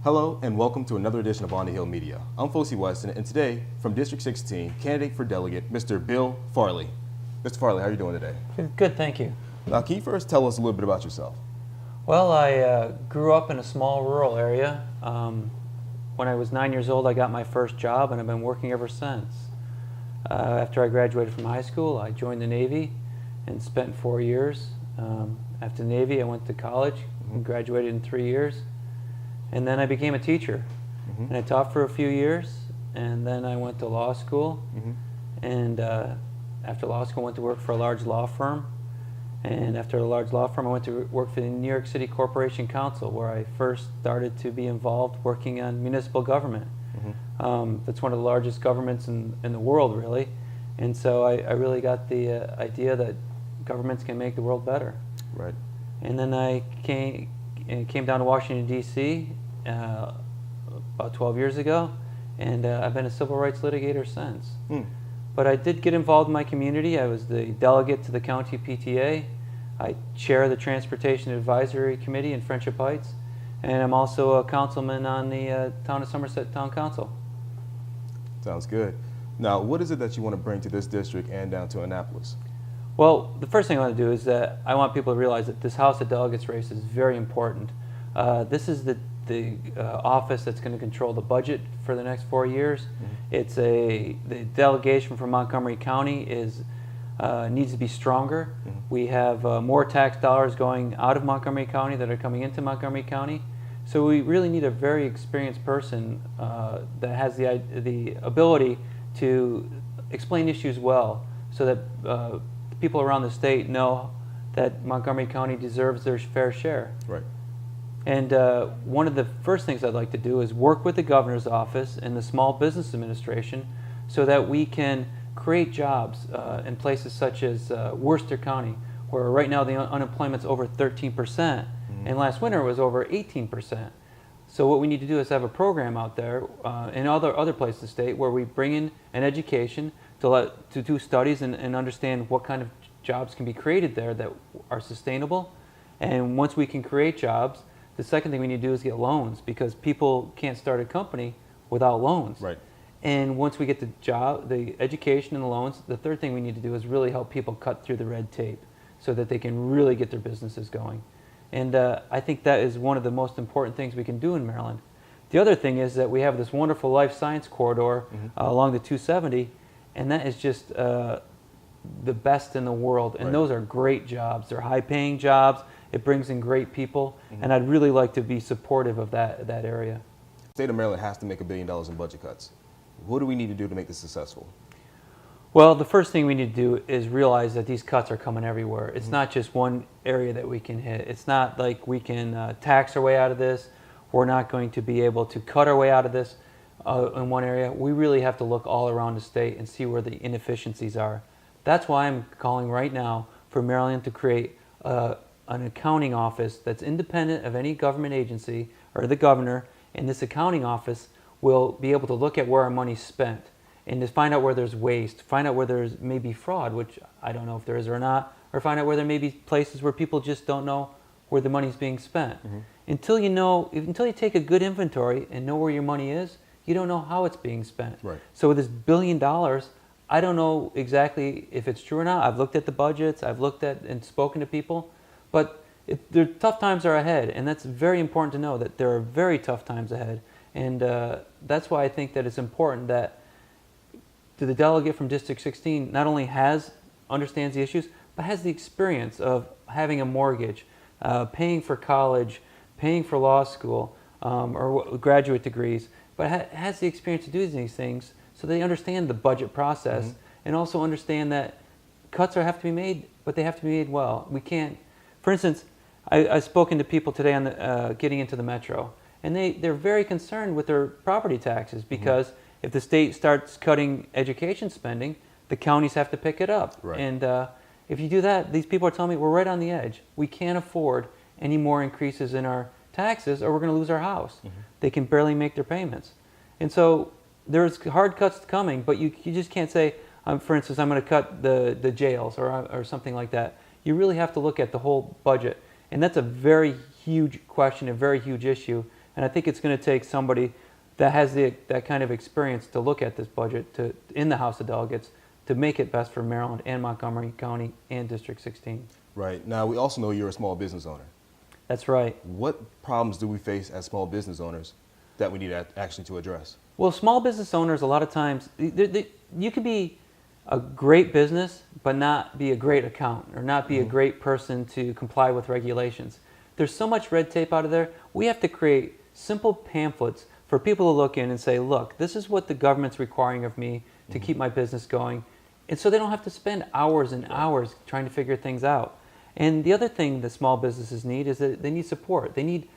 Hello and welcome to another edition of On the Hill Media. I'm Fosie Weston, and today from District 16, candidate for delegate, Mr. Bill Farley. Mr. Farley, how are you doing today? Good, thank you. Now, can you first tell us a little bit about yourself? Well, I grew up in a small rural area. When I was 9 years old, I got my first job, and I've been working ever since. After I graduated from high school, I joined the Navy and spent 4 years. After the Navy, I went to college and graduated in 3 years. And then I became a teacher. And I taught for a few years, and then I went to law school. And after law school, I went to work for a large law firm. And after a large law firm, I went to work for the New York City Corporation Council, where I first started to be involved working on municipal government. That's one of the largest governments in the world, really. And so I really got the idea that governments can make the world better. Right. And then I came down to Washington, D.C. About 12 years ago, and I've been a civil rights litigator since. But I did get involved in my community. I was the delegate to the county PTA. I chair the Transportation Advisory Committee in Friendship Heights, and I'm also a councilman on the Town of Somerset Town Council. Sounds good. Now, what is it that you want to bring to this district and down to Annapolis? Well, the first thing I want to do is that I want people to realize that this House of Delegates race is very important. This is the office that's going to control the budget for the next 4 years. The delegation from Montgomery County needs to be stronger. We have more tax dollars going out of Montgomery County that are coming into Montgomery County. So we really need a very experienced person that has the ability to explain issues well, so that people around the state know that Montgomery County deserves their fair share. Right. And one of the first things I'd like to do is work with the governor's office and the Small Business Administration so that we can create jobs in places such as Worcester County, where right now the unemployment's over 13%, and last winter it was over 18%. So what we need to do is have a program out there in other places in the state where we bring in an education to do studies and understand what kind of jobs can be created there that are sustainable. And once we can create jobs, the second thing we need to do is get loans, because people can't start a company without loans. Right. And once we get the education and the loans, the third thing we need to do is really help people cut through the red tape so that they can really get their businesses going. And I think that is one of the most important things we can do in Maryland. The other thing is that we have this wonderful life science corridor along the 270, and that is just the best in the world. And those are great jobs. They're high-paying jobs. It brings in great people, and I'd really like to be supportive of that area. The state of Maryland has to make $1 billion in budget cuts. What do we need to do to make this successful? Well, the first thing we need to do is realize that these cuts are coming everywhere. It's not just one area that we can hit. It's not like we can tax our way out of this. We're not going to be able to cut our way out of this in one area. We really have to look all around the state and see where the inefficiencies are. That's why I'm calling right now for Maryland to create an accounting office that's independent of any government agency or the governor, and this accounting office will be able to look at where our money's spent and to find out where there's waste, find out where there's maybe fraud, which I don't know if there is or not, or find out where there may be places where people just don't know where the money's being spent. Until you take a good inventory and know where your money is, you don't know how it's being spent. Right. So with this $1 billion, I don't know exactly if it's true or not. I've looked at the budgets, I've looked at and spoken to people, but tough times are ahead, and that's very important to know that there are very tough times ahead. And that's why I think that it's important that the delegate from District 16 not only understands the issues, but has the experience of having a mortgage, paying for college, paying for law school, or graduate degrees, but has the experience to do these things so they understand the budget process and also understand that cuts have to be made, but they have to be made well. We can't, for instance, I've spoken to people today on getting into the metro, and they're very concerned with their property taxes because if the state starts cutting education spending, the counties have to pick it up. Right. And if you do that, these people are telling me we're right on the edge. We can't afford any more increases in our taxes or we're going to lose our house. They can barely make their payments. And so there's hard cuts coming, but you just can't say, for instance, I'm going to cut the jails or something like that. You really have to look at the whole budget. And that's a very huge question, a very huge issue. And I think it's going to take somebody that has that kind of experience to look at this budget in the House of Delegates to make it best for Maryland and Montgomery County and District 16. Right. Now, we also know you're a small business owner. That's right. What problems do we face as small business owners that we need actually to address? Well, small business owners, a lot of times, you could be a great business, but not be a great accountant or not be a great person to comply with regulations. There's so much red tape out of there. We have to create simple pamphlets for people to look in and say, look, this is what the government's requiring of me to keep my business going. And so they don't have to spend hours and hours trying to figure things out. And the other thing that small businesses need is that they need support. They need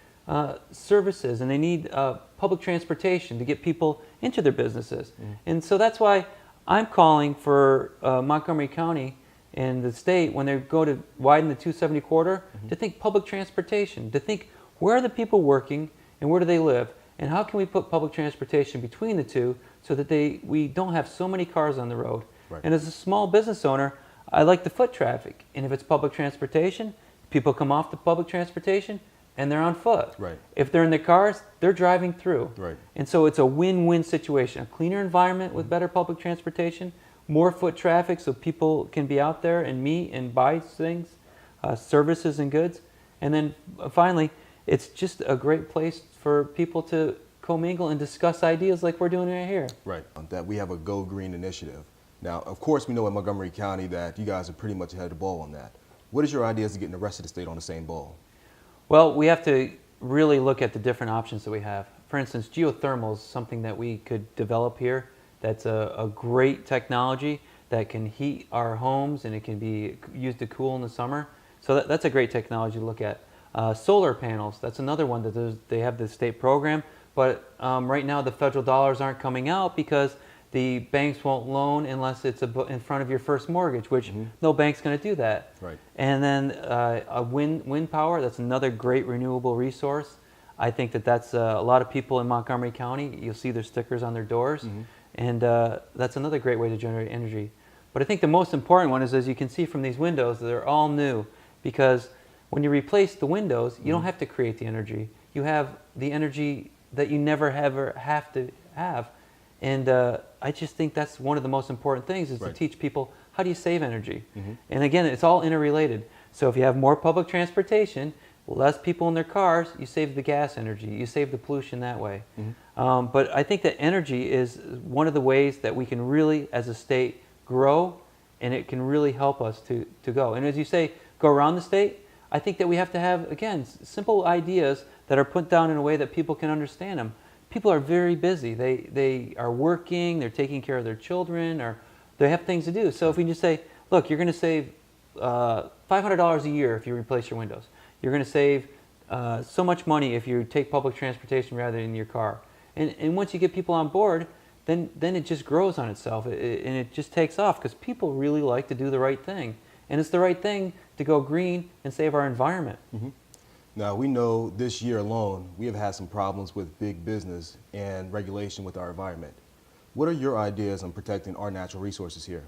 services, and they need public transportation to get people into their businesses. And so that's why I'm calling for Montgomery County and the state, when they go to widen the 270 corridor, to think public transportation, to think where are the people working and where do they live, and how can we put public transportation between the two so that we don't have so many cars on the road. Right. And as a small business owner, I like the foot traffic. And if it's public transportation, people come off the public transportation and they're on foot. Right. If they're in their cars, they're driving through. Right. And so it's a win-win situation. A cleaner environment with better public transportation, more foot traffic so people can be out there and meet and buy things, services and goods. And then finally, it's just a great place for people to commingle and discuss ideas like we're doing right here. Right. That we have a Go Green initiative. Now, of course, we know in Montgomery County that you guys are pretty much ahead of the ball on that. What is your ideas to getting the rest of the state on the same ball? Well, we have to really look at the different options that we have. For instance, geothermal is something that we could develop here. That's a great technology that can heat our homes, and it can be used to cool in the summer. So that's a great technology to look at. Solar panels, that's another one that they have the state program, but right now the federal dollars aren't coming out because the banks won't loan unless it's in front of your first mortgage, which no bank's going to do that. Right. And then wind power, that's another great renewable resource. I think that's a lot of people in Montgomery County, you'll see their stickers on their doors, and that's another great way to generate energy. But I think the most important one is, as you can see from these windows, they're all new, because when you replace the windows, you don't have to create the energy. You have the energy that you never ever have to have. And I just think that's one of the most important things, is to teach people how do you save energy. And again, it's all interrelated. So if you have more public transportation, less people in their cars, you save the gas energy, you save the pollution that way. But I think that energy is one of the ways that we can really, as a state, grow, and it can really help us to go. And as you say, go around the state, I think that we have to have, again, simple ideas that are put down in a way that people can understand them. People are very busy. They are working, they're taking care of their children, or they have things to do. So if we just say, look, you're going to save $500 a year if you replace your windows. You're going to save so much money if you take public transportation rather than your car. And once you get people on board, then it just grows on itself, and it just takes off, because people really like to do the right thing. And it's the right thing to go green and save our environment. Now, we know this year alone, we have had some problems with big business and regulation with our environment. What are your ideas on protecting our natural resources here?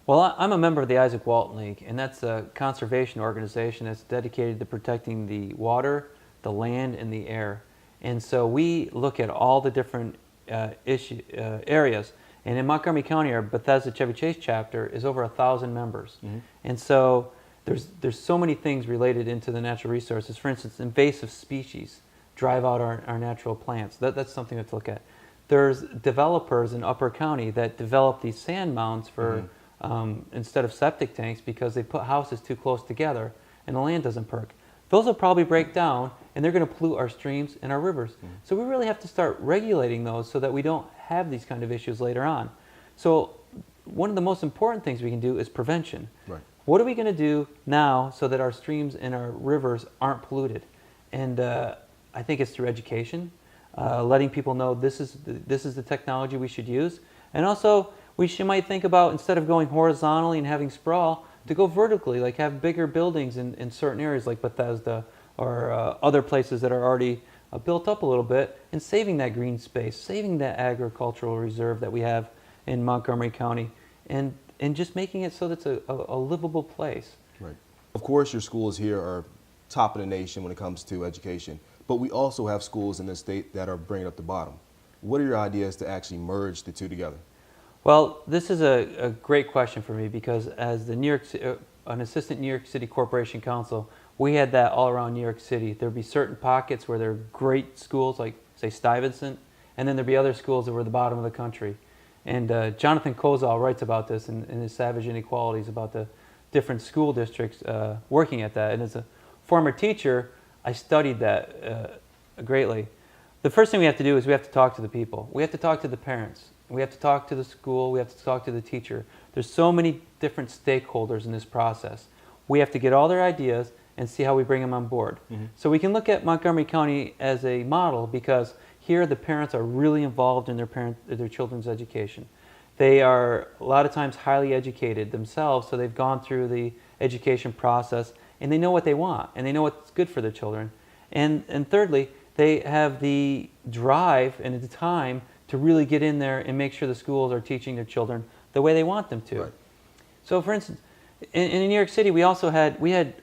Well, I'm a member of the Isaac Walton League, and that's a conservation organization that's dedicated to protecting the water, the land, and the air. And so we look at all the different areas. And in Montgomery County, our Bethesda Chevy Chase chapter is over 1,000 members. And so there's so many things related into the natural resources. For instance, invasive species drive out our natural plants. That's something to look at. There's developers in Upper County that develop these sand mounds for instead of septic tanks, because they put houses too close together and the land doesn't perk. Those will probably break down, and they're going to pollute our streams and our rivers. So we really have to start regulating those so that we don't have these kind of issues later on. So one of the most important things we can do is prevention. Right. What are we going to do now so that our streams and our rivers aren't polluted? And I think it's through education, letting people know this is the technology we should use. And also, might think about, instead of going horizontally and having sprawl, to go vertically, like have bigger buildings in certain areas like Bethesda or other places that are already built up a little bit, and saving that green space, saving that agricultural reserve that we have in Montgomery County, and just making it so that it's a livable place. Right. Of course, your schools here are top of the nation when it comes to education, but we also have schools in the state that are bringing up the bottom. What are your ideas to actually merge the two together? Well, this is a great question for me because as the an assistant New York City Corporation Counsel, we had that all around New York City. There'd be certain pockets where there are great schools, like say Stuyvesant, and then there'd be other schools that were the bottom of the country. And Jonathan Kozol writes about this in his Savage Inequalities, about the different school districts working at that. And as a former teacher, I studied that greatly. The first thing we have to do is we have to talk to the people. We have to talk to the parents. We have to talk to the school. We have to talk to the teacher. There's so many different stakeholders in this process. We have to get all their ideas and see how we bring them on board. Mm-hmm. So we can look at Montgomery County as a model because here the parents are really involved in their children's education. They are a lot of times highly educated themselves, so they've gone through the education process and they know what they want and they know what's good for their children. And thirdly, they have the drive and the time to really get in there and make sure the schools are teaching their children the way they want them to. Right. So for instance, in New York City, we had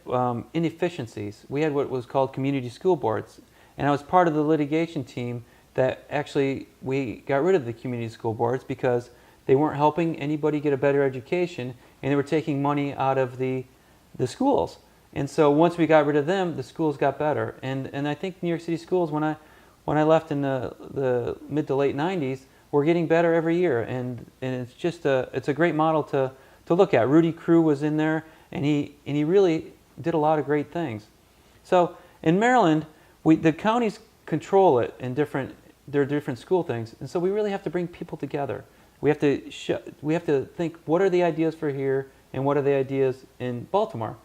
inefficiencies. We had what was called community school boards, and I was part of the litigation team that actually we got rid of the community school boards because they weren't helping anybody get a better education, and they were taking money out of the schools. And so once we got rid of them, the schools got better. And I think New York City schools, when I left in the mid to late 90s, were getting better every year, and it's just it's a great model to look at. Rudy Crew was in there, and he really did a lot of great things. So in Maryland, the counties control it in their different school things, and so we really have to bring people together. We have to think, what are the ideas for here, and what are the ideas in Baltimore?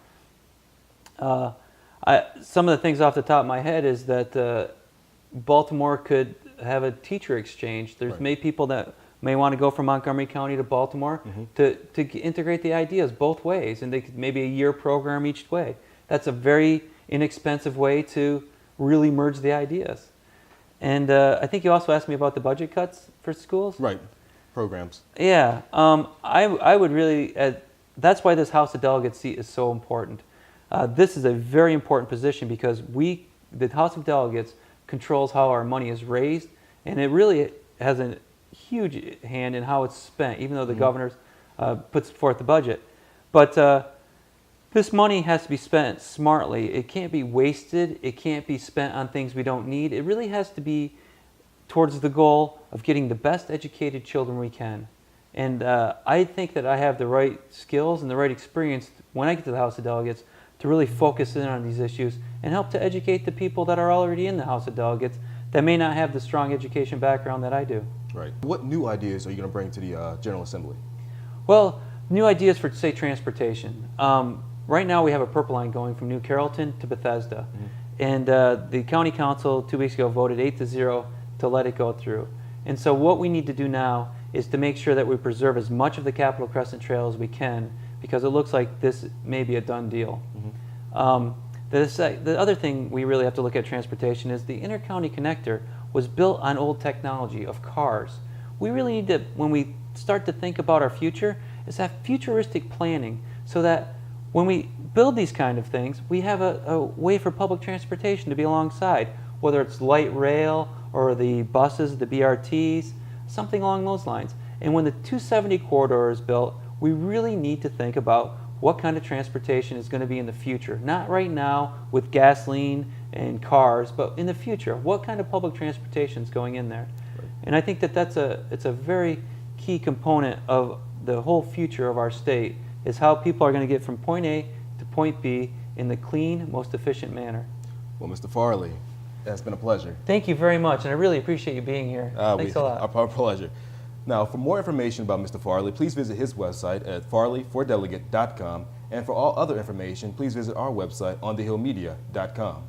Some of the things off the top of my head is that Baltimore could have a teacher exchange. There's Right. many people that may want to go from Montgomery County to Baltimore Mm-hmm. to integrate the ideas both ways, and they could maybe a year program each way. That's a very inexpensive way to really merge the ideas. And I think you also asked me about the budget cuts for schools. Right. Programs. Yeah, I would really, that's why this House of Delegates seat is so important. This is a very important position because the House of Delegates controls how our money is raised, and it really has a huge hand in how it's spent, even though the governor puts forth the budget. But this money has to be spent smartly. It can't be wasted. It can't be spent on things we don't need. It really has to be towards the goal of getting the best educated children we can. And I think that I have the right skills and the right experience when I get to the House of Delegates to really focus in on these issues and help to educate the people that are already in the House of Delegates that may not have the strong education background that I do. Right. What new ideas are you going to bring to the General Assembly? Well, new ideas for, say, transportation. Right now we have a Purple Line going from New Carrollton to Bethesda. And the County Council 2 weeks ago voted 8-0 to let it go through. And so what we need to do now is to make sure that we preserve as much of the Capitol Crescent Trail as we can, because it looks like this may be a done deal. The other thing we really have to look at transportation is the Inter-County Connector was built on old technology of cars. We really need to, when we start to think about our future, is have futuristic planning so that when we build these kind of things, we have a way for public transportation to be alongside, whether it's light rail or the buses, the BRTs, something along those lines. And when the 270 corridor is built, we really need to think about what kind of transportation is going to be in the future. Not right now with gasoline and cars, but in the future, what kind of public transportation is going in there? Right. And I think that it's a very key component of the whole future of our state, is how people are going to get from point A to point B in the clean, most efficient manner. Well, Mr. Farley, it's been a pleasure. Thank you very much, and I really appreciate you being here. Thanks a lot. Our pleasure. Now, for more information about Mr. Farley, please visit his website at farleyfordelegate.com. And for all other information, please visit our website on thehillmedia.com.